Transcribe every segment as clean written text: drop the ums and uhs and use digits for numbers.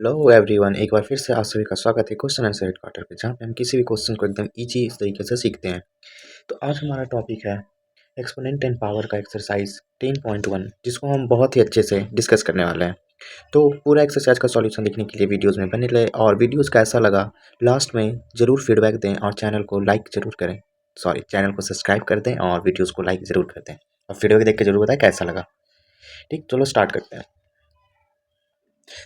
Hello everyone, एक बार फिर से आप सभी का स्वागत है क्वेश्चन आंसर हेडक्वार्टर पे, जहाँ पे हम किसी भी क्वेश्चन को एकदम इजी इस तरीके से सीखते हैं। तो आज हमारा टॉपिक है एक्सपोनेंट एंड पावर का एक्सरसाइज 10.1, जिसको हम बहुत ही अच्छे से डिस्कस करने वाले हैं। तो पूरा एक्सरसाइज का सॉल्यूशन देखने के लिए वीडियोज़ में बने रहे, और वीडियोज़ कैसा लगा लास्ट में ज़रूर फीडबैक दें, और चैनल को लाइक ज़रूर करें, चैनल को सब्सक्राइब कर दें और वीडियोज़ को लाइक ज़रूर कर दें, और फीडबैक देख के जरूर बताएं कैसा लगा। ठीक, चलो स्टार्ट करते हैं।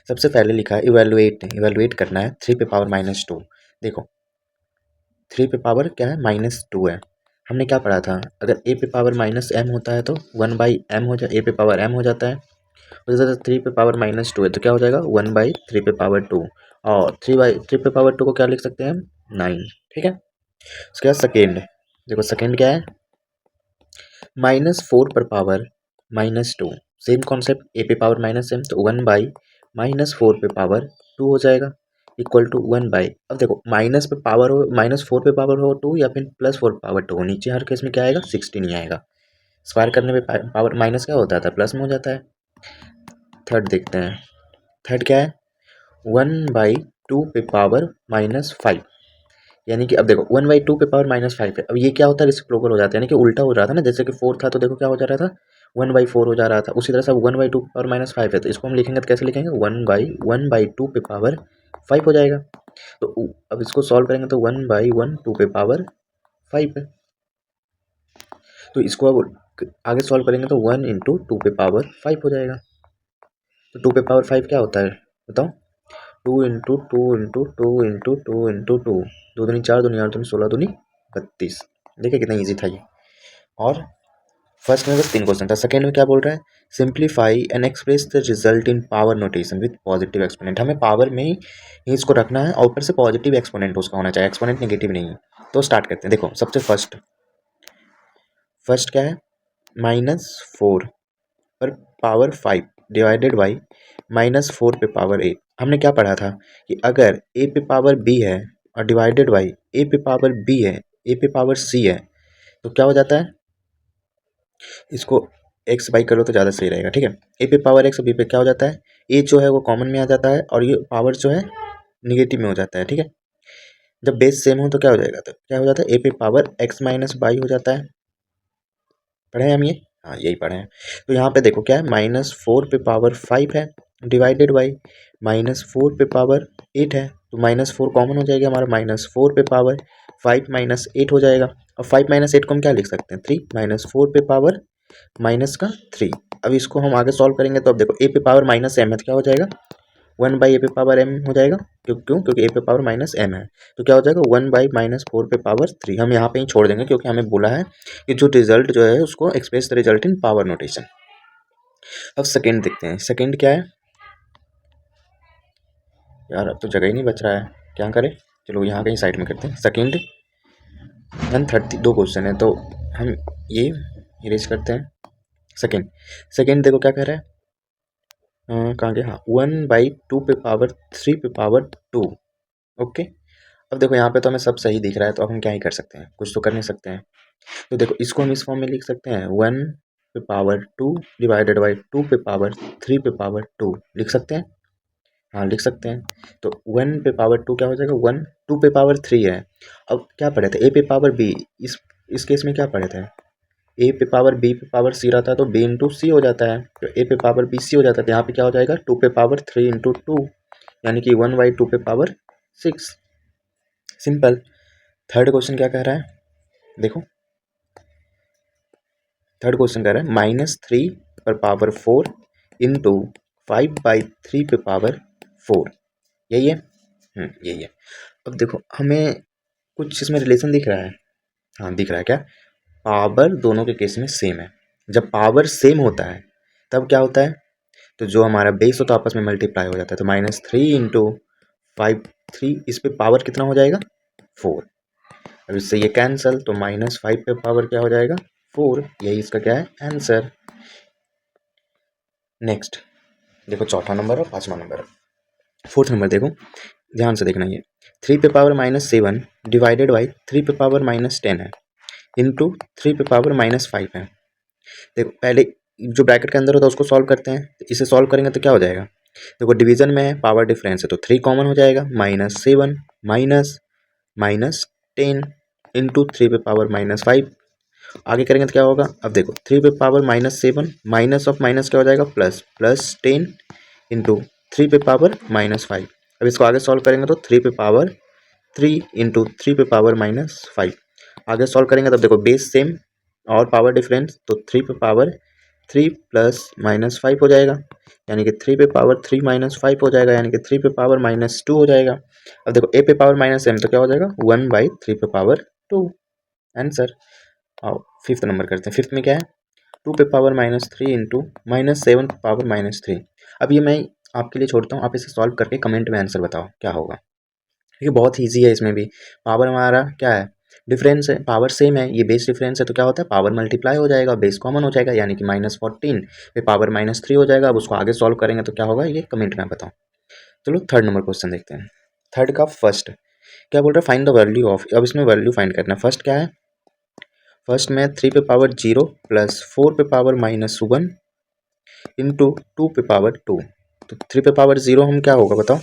सबसे पहले लिखा है इवेलुएट करना है 3 पे पावर -2। देखो 3 पे पावर क्या है, -2 है। हमने क्या पढ़ा था, अगर a पे पावर -m होता है तो 1/m हो जाए, a पे पावर m हो जाता है। और जैसे 3 पे पावर -2 है तो क्या हो जाएगा, 1/3 पे पावर 2। और 3 पे पावर 2 को क्या लिख सकते हैं हम, 9। ठीक है, उसके बाद सेकेंड, देखो सेकेंड क्या है, -4 पर पावर -2। सेम कॉन्सेप्ट, a पे पावर -m तो 1/-4 पे पावर 2 हो जाएगा, इक्वल टू 1/। अब देखो माइनस पे पावर हो, -4 पे पावर हो 2 या फिर +4 पे पावर 2 हो, नीचे हर केस में क्या आएगा, 16 ही आएगा। स्क्वायर करने पे पावर माइनस क्या होता था, प्लस में हो जाता है। थर्ड देखते हैं, थर्ड क्या है, 1/2 पे पावर -5। यानी कि अब देखो 1/2 पे पावर -5 है, अब ये क्या होता है, रेसिप्रोकल हो जाता है, यानी कि उल्टा हो रहा था ना। जैसे कि 4 था तो देखो क्या हो जा रहा था, 1/4 हो जा रहा था। उसी तरह से 1/2 पे पावर -5 है तो इसको हम लिखेंगे तो कैसे लिखेंगे, 1/2 पे पावर 5 हो जाएगा। तो अब इसको सॉल्व करेंगे तो 1/2 पे पावर 5 है। तो इसको अब आगे सॉल्व करेंगे तो 1 इंटू 2 पे पावर 5 हो जाएगा। तो 2 पे पावर 5 क्या होता है बताओ, 2 इंटू 2 इंटू 2 इंटू 2 इंटू 2, 2 दूनी 4, 2 8 दूनी 16, दूनी 32। देखिए कितना ईजी था ये। और फर्स्ट में बस 3 क्वेश्चन था, सेकंड में क्या बोल रहा है, simplify and express the result in power notation with positive exponent. हमें पावर में ही इसको रखना है और ऊपर से पॉजिटिव एक्सपोनेंट उसका होना चाहिए, एक्सपोनेंट नेगेटिव नहीं है। तो स्टार्ट करते हैं। देखो सबसे फर्स्ट क्या है, -4 पर पावर 5 डिवाइडेड बाई -4 पे पावर 8। हमने क्या पढ़ा था कि अगर a पे पावर b है और डिवाइडेड बाई a पे पावर b है, a पे पावर c है, तो क्या हो जाता है, इसको x बाई करो तो ज़्यादा सही रहेगा। ठीक है, a पे पावर x और b पे क्या हो जाता है, a जो है वो कॉमन में आ जाता है और ये पावर जो है निगेटिव में हो जाता है। ठीक है, जब बेस सेम हो तो क्या हो जाएगा, तो क्या हो जाता है, a पे पावर x माइनस बाई हो जाता है। पढ़े हैं हम ये, हाँ यही पढ़े हैं। तो यहाँ पे देखो क्या है, -4 पे पावर 5 है डिवाइडेड बाई -4 पे पावर 8 है। तो -4 कॉमन हो जाएगा हमारा, -4 पे पावर 5 -8 हो जाएगा। और 5 -8 को हम क्या लिख सकते हैं, 3 -4 पे पावर -3। अब इसको हम आगे सॉल्व करेंगे तो अब देखो a पे पावर -m है तो क्या हो जाएगा, 1/a पे पावर m हो जाएगा। क्योंकि a पे पावर -m है तो क्या हो जाएगा, 1/-4 पे पावर 3। हम यहाँ पे ही छोड़ देंगे क्योंकि हमें बोला है कि जो रिजल्ट जो है उसको express the result in power notation. अब सेकंड देखते हैं, सेकंड क्या है यार, अब तो जगह ही नहीं बच रहा है, क्या करें, चलो यहाँ कहीं साइड में करते हैं। सेकंड 132 क्वेश्चन है तो हम ये इरेज करते हैं। सेकंड देखो क्या कह रहा है, कहाँ गया, हाँ 1/2 पे पावर 3 पे पावर 2। ओके, अब देखो यहाँ पे तो हमें सब सही दिख रहा है, तो अब हम क्या ही कर सकते हैं, कुछ तो कर नहीं सकते हैं। तो देखो इसको हम इस फॉर्म में लिख सकते हैं, 1 पे पावर 2 डिवाइडेड बाई 2 पे पावर 3 पे पावर 2 लिख सकते हैं। हाँ लिख सकते हैं। तो 1 पे पावर 2 क्या हो जाएगा, 1 2 पे पावर 3 है। अब क्या पढ़े थे, a पे पावर b, इस केस में क्या पढ़े थे, a पे पावर b पे पावर c रहता है तो b इंटू सी हो जाता है, तो a पे पावर b c हो जाता है। तो यहाँ पे क्या हो जाएगा, 2 पे पावर 3 इंटू 2, यानी कि 1/2 पे पावर 6। सिंपल। थर्ड क्वेश्चन क्या कह रहा है, देखो थर्ड क्वेश्चन कह रहा है -3 पर पावर 4 इंटू 5/3 पे पावर 4। यही है, यही है। अब देखो हमें कुछ इसमें रिलेशन दिख रहा है, हाँ दिख रहा है क्या, पावर दोनों के केस में सेम है। जब पावर सेम होता है तब क्या होता है, तो जो हमारा बेस होता है आपस में मल्टीप्लाई हो जाता है। तो -3 इंटू 5 3, इस पे पावर कितना हो जाएगा, 4। अब इससे ये कैंसल, तो -5 पे पावर क्या हो जाएगा, 4। यही इसका क्या है, आंसर। नेक्स्ट देखो चौथा नंबर और पांचवा नंबर। फोर्थ नंबर देखो ध्यान से देखना, ये 3 पे पावर -7 डिवाइडेड बाई 3 पे पावर -10 है, इंटू 3 पे पावर -5 है। देखो पहले जो ब्रैकेट के अंदर होता है उसको सॉल्व करते हैं, तो इसे सॉल्व करेंगे तो क्या हो जाएगा, देखो डिवीजन में है, पावर डिफरेंस है तो 3 कॉमन हो जाएगा, -7 माइनस माइनस 10 इंटू 3 पे पावर -5। आगे करेंगे तो क्या होगा, अब देखो 3 पे पावर -7 माइनस ऑफ माइनस क्या हो जाएगा, प्लस प्लस 10 इंटू 3 पे पावर -5। अब इसको आगे सॉल्व करेंगे तो 3 पे पावर 3 इंटू 3 पे पावर -5। आगे सॉल्व करेंगे तब देखो बेस सेम और पावर डिफरेंस, तो 3 पे पावर 3 प्लस -5 हो जाएगा, यानी कि 3 पे पावर 3 -5 हो जाएगा, यानी कि 3 पे पावर -2 हो जाएगा। अब देखो ए पे पावर -m तो क्या हो जाएगा, 1/3 पे पावर 2 आंसर। आओ फिफ्थ नंबर करते हैं। फिफ्थ में क्या है, 2 पे पावर -3 इंटू -7 पे पावर -3। अब ये मैं आपके लिए छोड़ता हूँ, आप इसे सॉल्व करके कमेंट में आंसर बताओ क्या होगा। ये बहुत ईजी है, इसमें भी पावर हमारा क्या है, डिफरेंस है, पावर सेम है, ये बेस डिफरेंस है तो क्या होता है, पावर मल्टीप्लाई हो जाएगा, बेस कॉमन हो जाएगा, यानी कि -14 पे पावर -3 हो जाएगा। अब उसको आगे सॉल्व करेंगे तो क्या होगा, ये कमेंट में बताओ। चलो थर्ड नंबर क्वेश्चन देखते हैं। थर्ड का फर्स्ट क्या बोल रहा है, फाइंड द वैल्यू ऑफ, अब इसमें वैल्यू फाइंड करना है। फर्स्ट क्या है, फर्स्ट में 3 पे पावर 0 प्लस 4 पे पावर -1 इंटू 2 पे पावर 2। तो 3 पे पावर 0 हम क्या होगा बताओ,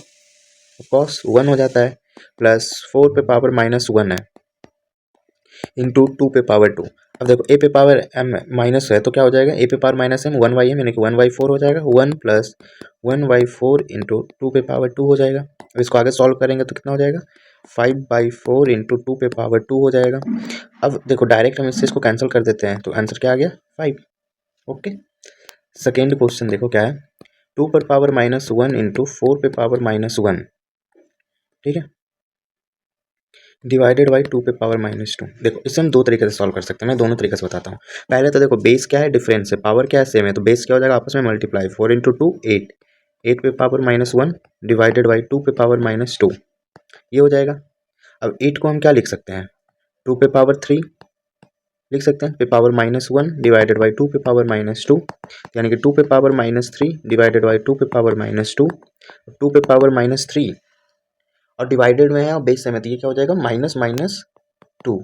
कॉस 1 हो जाता है, प्लस 4 पे पावर -1 है इंटू 2 पे पावर 2। अब देखो ए पे पावर m माइनस है तो क्या हो जाएगा, ए पे पावर -m 1/m यानी कि 1/4 हो जाएगा, 1 प्लस 1/4 इंटू 2 पे पावर 2 हो जाएगा। अब इसको आगे सॉल्व करेंगे तो कितना हो जाएगा, 5/4 इंटू 2 पे पावर 2 हो जाएगा। अब देखो डायरेक्ट हम इससे इसको कैंसिल कर देते हैं तो आंसर क्या आ गया, 5। ओके, सेकेंड क्वेश्चन देखो क्या है, 2 पर पावर -1 इंटू 4 पे पावर -1, ठीक है, डिवाइडेड बाई 2 पे पावर -2। देखो इसे हम दो तरीके से सॉल्व कर सकते हैं, मैं दोनों तरीके से बताता हूँ। पहले तो देखो बेस क्या है, डिफरेंस है, पावर क्या है, सेम है, तो बेस क्या हो जाएगा आपस में मल्टीप्लाई, 4 इंटू 2 8, 8 पे पावर -1 डिवाइडेड बाई 2 पे पावर -2, ये हो जाएगा। अब 8 को हम क्या लिख सकते हैं, 2 पे पावर 3 लिख सकते हैं, पे पावर -1 डिवाइडेड बाई 2 पे पावर -2, यानी कि 2 पे पावर -3 डिवाइडेड बाई 2 पे पावर -2, 2 पे पावर -3 और डिवाइडेड में है और बेस में, तो ये क्या हो जाएगा, माइनस माइनस 2।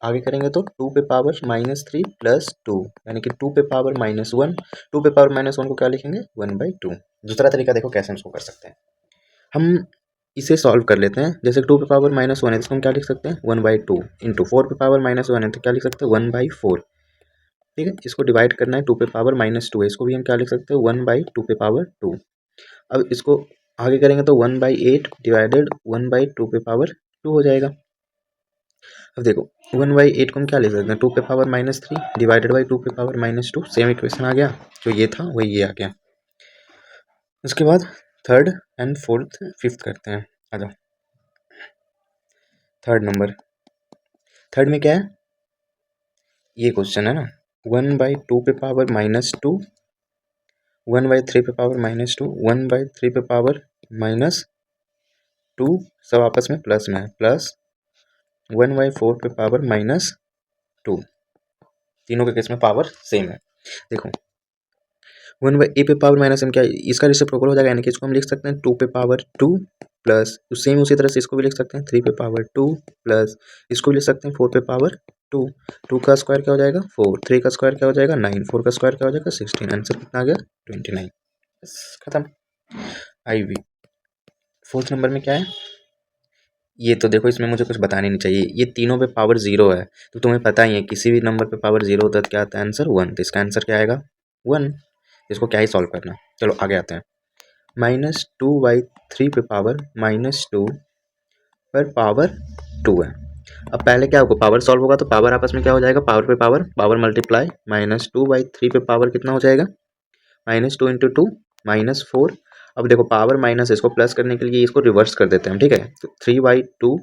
आगे करेंगे तो 2 पे पावर -3 प्लस 2, यानी कि 2 पे पावर -1, 2 पे पावर -1 को क्या लिखेंगे, 1/2। दूसरा तरीका देखो कैसे हम इसको कर सकते हैं, हम इसे सॉल्व कर लेते हैं। जैसे 2 पे पावर -1 है इसको हम क्या लिख सकते हैं, 1/2 इंटू 4 पे पावर -1 है तो क्या लिख सकते हैं, 1/4। ठीक है, इसको डिवाइड करना है, 2 पे पावर -2 है, इसको भी हम क्या लिख सकते हैं, 1/2 पे पावर 2। अब इसको आगे करेंगे तो 1/8 डिवाइडेड 1/2 पे पावर 2 हो जाएगा। अब देखो 1/8 को हम क्या ले सकते हैं, 2 पे पावर -3 डिवाइडेड बाई 2 पे पावर -2, सेम इक्वेशन आ गया, जो ये था वही ये आ गया। उसके बाद थर्ड एंड फोर्थ फिफ्थ करते हैं, आ जाओ। थर्ड नंबर, थर्ड में क्या है, ये क्वेश्चन है ना, 1/2 पे पावर -2, 1/3 पे पावर -2, 1/3 पे पावर -2, सब आपस में प्लस में है, प्लस 1/4 पे पावर -2, तीनों के केस में पावर सेम है। देखो 1/a पे पावर -m क्या है, इसका रेसिप्रोकल हो जाएगा, यानी कि इसको हम लिख सकते हैं 2 पे पावर 2 प्लस सेम उसी तरह से इसको भी लिख सकते हैं 3 पे पावर 2 प्लस इसको भी लिख सकते हैं 4 पे पावर 2। 2 का स्क्वायर क्या हो जाएगा 4, 3 का स्क्वायर क्या हो जाएगा 9, 4 का स्क्वायर क्या हो जाएगा 16, आंसर कितना आ गया 29। बस खत्म। आई वी फोर्थ नंबर में क्या है, ये तो देखो इसमें मुझे कुछ बताने नहीं चाहिए, ये तीनों पे पावर 0 है, तो तुम्हें पता ही है किसी भी नंबर पे पावर 0 होता है तो क्या आता है आंसर 1, तो इसका आंसर क्या आएगा 1। इसको क्या ही सॉल्व करना, चलो आगे आते हैं। -2/3 पे पावर -2 पर पावर 2 है। अब पहले क्या होगा, पावर सॉल्व होगा तो पावर आपस में क्या हो जाएगा, पावर पे पावर, पावर मल्टीप्लाई, -2/3 पे पावर कितना हो जाएगा, -2 इंटू 2 -4। अब देखो पावर माइनस, इसको प्लस करने के लिए इसको रिवर्स कर देते हैं, ठीक है, तो 3/2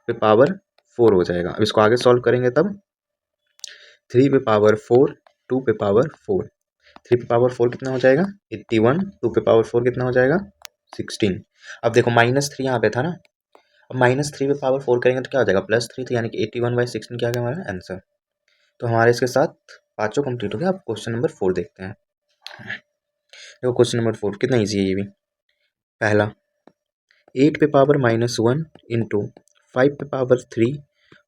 पे पावर 4 हो जाएगा। अब इसको आगे सॉल्व करेंगे तब 3 पे पावर 4, 2 पे पावर 4, 3 पे पावर 4 कितना हो जाएगा 81, 2 पे पावर 4 कितना हो जाएगा 16। अब देखो -3 यहाँ पे था ना, अब -3 पे पावर 4 करेंगे तो क्या हो जाएगा +3, तो यानी कि 81/16 क्या आ गया हमारा आंसर। तो हमारे इसके साथ पाँचों कंप्लीट हो गया। अब क्वेश्चन नंबर 4 देखते हैं। देखो क्वेश्चन नंबर 4 कितना ईजी है ये भी। पहला 8 पे पावर -1 इंटू 5 पे पावर 3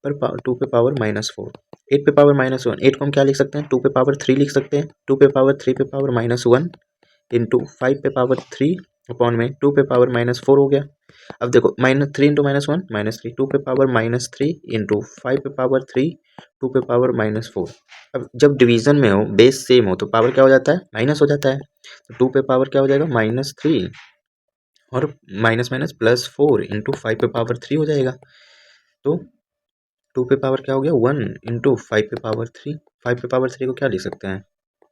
पर 2 पे पावर -4। 8 पे पावर -1, 8 को हम क्या लिख सकते हैं 2 पे पावर 3 लिख सकते हैं, 2 पे पावर 3 पे पावर -1 इंटू 5 पे पावर 3 अपॉन में 2 पे पावर -4 हो गया। अब देखो -3 इंटू -1 -3, 2 पे पावर -3 इंटू 5 पे पावर 3, 2 पे पावर -4। अब जब डिवीजन में हो, बेस सेम हो, तो पावर क्या हो जाता है, माइनस हो जाता है। तो 2 पे पावर क्या हो जाएगा, -3 और माइनस माइनस +4 इंटू 5 पे पावर 3 हो जाएगा। तो 2 पे पावर क्या हो गया, 1 इंटू 5 पे पावर 3। 5 पे पावर 3 को क्या लिख सकते हैं,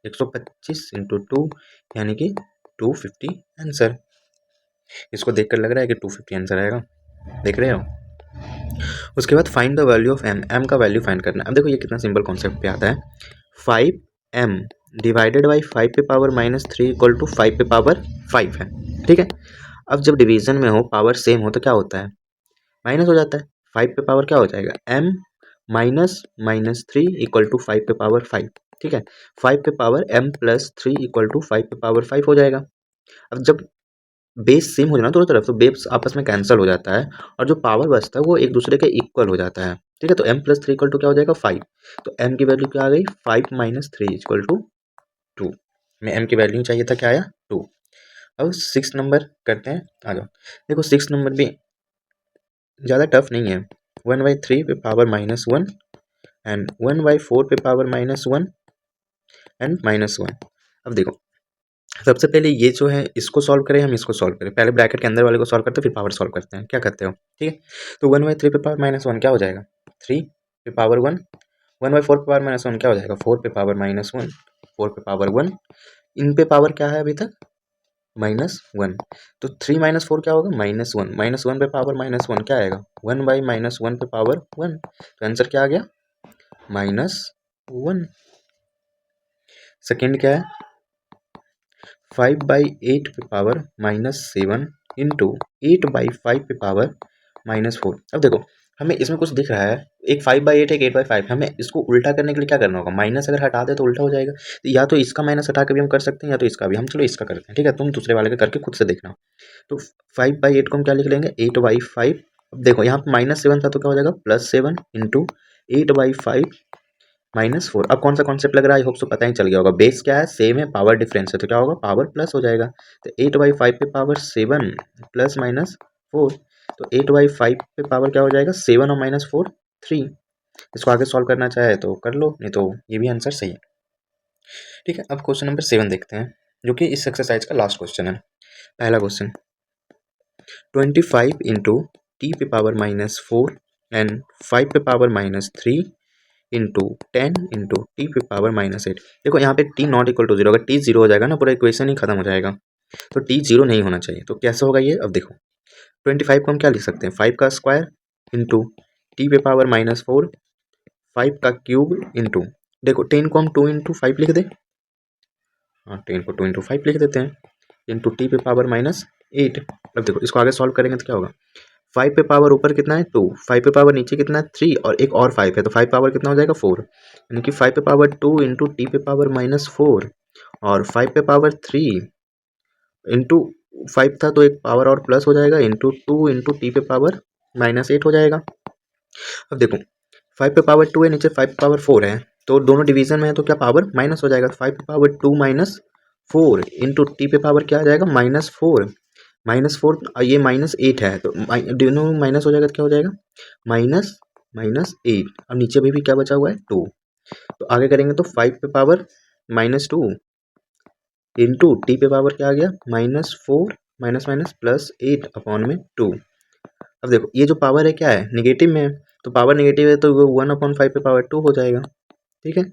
125 इंटू 2, यानी कि 250 आंसर। इसको देखकर लग रहा है कि 250 आंसर आएगा, देख रहे हो। उसके बाद find the value of M, M का वैल्यू फाइंड करना है। अब देखो ये कितना सिंपल कॉन्सेप्ट पे आता है। 5m डिवाइडेड बाई 5 पे पावर -3 इक्वल टू 5 पे पावर 5 है, ठीक है। अब जब डिवीजन में हो, पावर सेम हो, तो क्या होता है, माइनस हो जाता है। 5 पे पावर क्या हो जाएगा, m -3 इक्वल टू 5 पे पावर 5, ठीक है। 5 पे पावर m+3 इक्वल टू 5 पे पावर 5 हो जाएगा। अब जब बेस सेम हो जाए ना दोनों तरफ, तो बेस आपस में कैंसिल हो जाता है और जो पावर बचता है वो एक दूसरे के इक्वल हो जाता है, ठीक है। तो m+3 इक्वल टू क्या हो जाएगा, 5। तो m की वैल्यू क्या आ गई, 5 - 3 इक्वल टू 2। हमें m की वैल्यू चाहिए था, क्या आया, 2। अब 6 नंबर करते हैं, आ जाओ। देखो 6 नंबर भी ज़्यादा टफ नहीं है। 1/3 पे पावर -1 एंड 1/4 पे पावर -1 एंड -1। अब देखो सबसे पहले ये जो है इसको सॉल्व करें, हम इसको सॉल्व करें। पहले ब्रैकेट के अंदर वाले को सॉल्व करते हैं, फिर पावर सॉल्व करते हैं। क्या करते हो, ठीक है। तो 1/3 पे पावर -1 क्या हो जाएगा, 3 पे पावर 1। 1/4 पे पावर -1 क्या हो जाएगा, 4 पे पावर -1, 4 पे पावर 1। इन पे पावर क्या है अभी तक, -1। तो 3 - 4 क्या होगा, -1। -1 पे पावर -1 क्या आएगा, 1/-1 पे पावर 1। तो आंसर क्या आ गया, -1। सेकेंड क्या है, 5/8 पे पावर -7 इंटू 8/5 पे पावर -4। अब देखो हमें इसमें कुछ दिख रहा है, एक 5/8 एक 8/5। हमें इसको उल्टा करने के लिए क्या करना होगा, माइनस अगर हटा दे तो उल्टा हो जाएगा। तो या तो इसका माइनस हटा के भी हम कर सकते हैं, या तो इसका भी। हम चलो इसका करते हैं, ठीक है। तुम दूसरे वाले का करके खुद से देखना। तो 5/8 को हम क्या लिख लेंगे, 8/5। अब देखो यहाँ पे -7 था तो क्या हो जाएगा, +7 इंटू 8/5 -4। अब कौन सा कॉन्सेप्ट लग रहा है, आई होप सो पता ही चल गया होगा। बेस क्या है, सेम है, पावर डिफरेंस है, तो क्या होगा, पावर प्लस हो जाएगा। तो 8/5 पे पावर 7 प्लस -4। तो 8/5 पे पावर क्या हो जाएगा, 7 और -4 3। इसको आगे सॉल्व करना चाहे तो कर लो, नहीं तो ये भी आंसर सही है, ठीक है। अब क्वेश्चन नंबर 7 देखते हैं, जो कि इस एक्सरसाइज का लास्ट क्वेश्चन है। पहला क्वेश्चन, 25 इंटू टी पे पावर -4 एंड 5 पे पावर -3 इंटू 10 इंटू टी पे पावर -8। देखो यहाँ पे टी नॉट इक्वल टू 0, अगर टी 0 हो जाएगा ना, पूरा इक्वेशन ही खत्म हो जाएगा। तो टी 0 नहीं होना चाहिए। तो कैसे होगा ये, अब देखो 25 को हम क्या लिख सकते हैं, 5 का स्क्वायर इंटू टी पे पावर -4, 5 का क्यूब इंटू, देखो 10 को हम 2 इंटू 5 लिख दे, हाँ 10 को 2 इंटू 5 लिख देते हैं, इंटू टी पे पावर -8। अब देखो इसको आगे सॉल्व करेंगे तो क्या होगा, 5 पे पावर ऊपर कितना है 2, 5 पे पावर नीचे कितना है 3, और एक और 5 है, तो 5 पावर कितना हो जाएगा 4, यानी कि 5 पे पावर 2 इंटू टी पे पावर -4 और 5 पे पावर 3 इंटू 5 था तो एक पावर और प्लस हो जाएगा, इंटू 2 इंटू टी पे पावर -8 हो जाएगा। अब देखो 5 पे पावर 2 है, नीचे 5 पे पावर 4 है, तो दोनों डिवीजन में है, तो क्या पावर माइनस हो जाएगा। 5 पे पावर 2 -4 इंटू टी पे पावर क्या आ जाएगा, -4। -4 ये -8 है, तो दोनों माइनस हो जाएगा तो क्या हो जाएगा, -8। अब नीचे भी क्या बचा हुआ है 2। तो आगे करेंगे तो 5 पे पावर -2 इंटू टी पे पावर क्या आ गया, -4 माइनस माइनस +8 अपॉन में 2। अब देखो ये जो पावर है क्या है, निगेटिव में है, तो पावर निगेटिव है तो 1/5 पे पावर 2 हो जाएगा, ठीक है।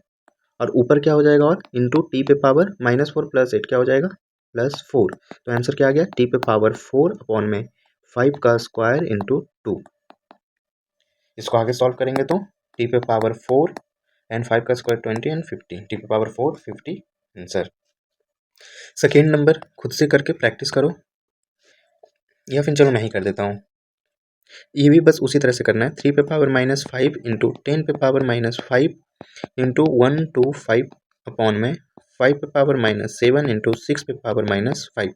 और ऊपर क्या हो जाएगा, और इंटू टी पे पावर -4 +8 क्या हो जाएगा, +4। तो आंसर क्या आ गया, टी पे पावर 4 अपॉन में 5 का स्क्वायर इंटू 2। इसको आगे सॉल्व करेंगे तो टी पे पावर 4 एंड 5 का स्क्वायर 20 एंड 50, टी पे पावर 4 50 आंसर। सेकेंड नंबर खुद से करके प्रैक्टिस करो, या फिर चलो मैं ही कर देता हूँ। ये भी बस उसी तरह से करना है। 3 पे पावर -5 इंटू 10 पे पावर -5 इंटू 1 to 5 अपॉन में 5 पे पावर -7 इंटू 6 पे पावर -5।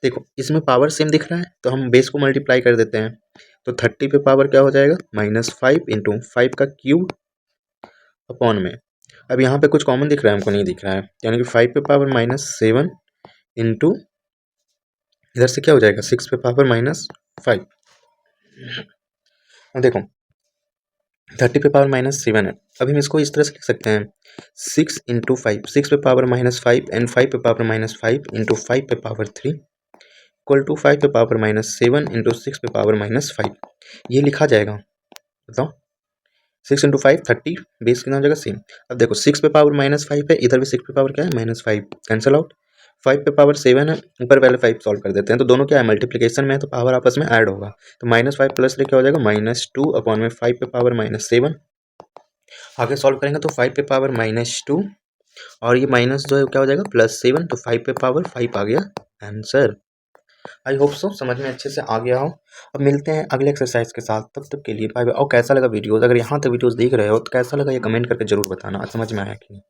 देखो इसमें पावर सेम दिख रहा है, तो हम बेस को मल्टीप्लाई कर देते हैं। तो 30 पे पावर क्या हो जाएगा, -5 इंटू 5 का क्यूब अपॉन में, अब यहाँ पे कुछ कॉमन दिख रहा है, हमको नहीं दिख रहा है, यानी कि 5 पे पावर -7 इंटू इधर से क्या हो जाएगा 6 पे पावर -5। अब देखो 30 पे पावर -7 है। अभी हम इसको इस तरह से लिख सकते हैं 6 इंटू 5, 6 पे पावर -5 एंड 5 पे पावर -5 इंटू 5 पे पावर 3 इक्वल टू 5 पे पावर -7 इंटू 6 पे पावर -5। ये लिखा जाएगा, बताओ 6 इंटू 5 30, बेस कितना हो जाएगा सेम। अब देखो 6 पे पावर -5 है, इधर भी 6 पे पावर क्या है -5, कैंसिल आउट। 5 पे पावर 7 है, ऊपर पहले 5 सॉल्व कर देते हैं, तो दोनों क्या है मल्टीप्लीकेशन में है, तो पावर आपस में ऐड होगा। तो -5 प्लस 3 क्या हो जाएगा -2 अपॉन में 5 पे पावर -7। आगे सॉल्व करेंगे तो 5 पे पावर -2 और ये माइनस जो है क्या हो जाएगा +7, तो 5 पे पावर 5 आ गया आंसर। आई होप सो समझ में अच्छे से आ गया हो। अब मिलते हैं अगले एक्सरसाइज के साथ, तब तक के लिए बाय बाय। और कैसा लगा वीडियोस, अगर यहाँ तक वीडियोस देख रहे हो तो कैसा लगा ये कमेंट करके जरूर बताना, समझ में आया कि नहीं।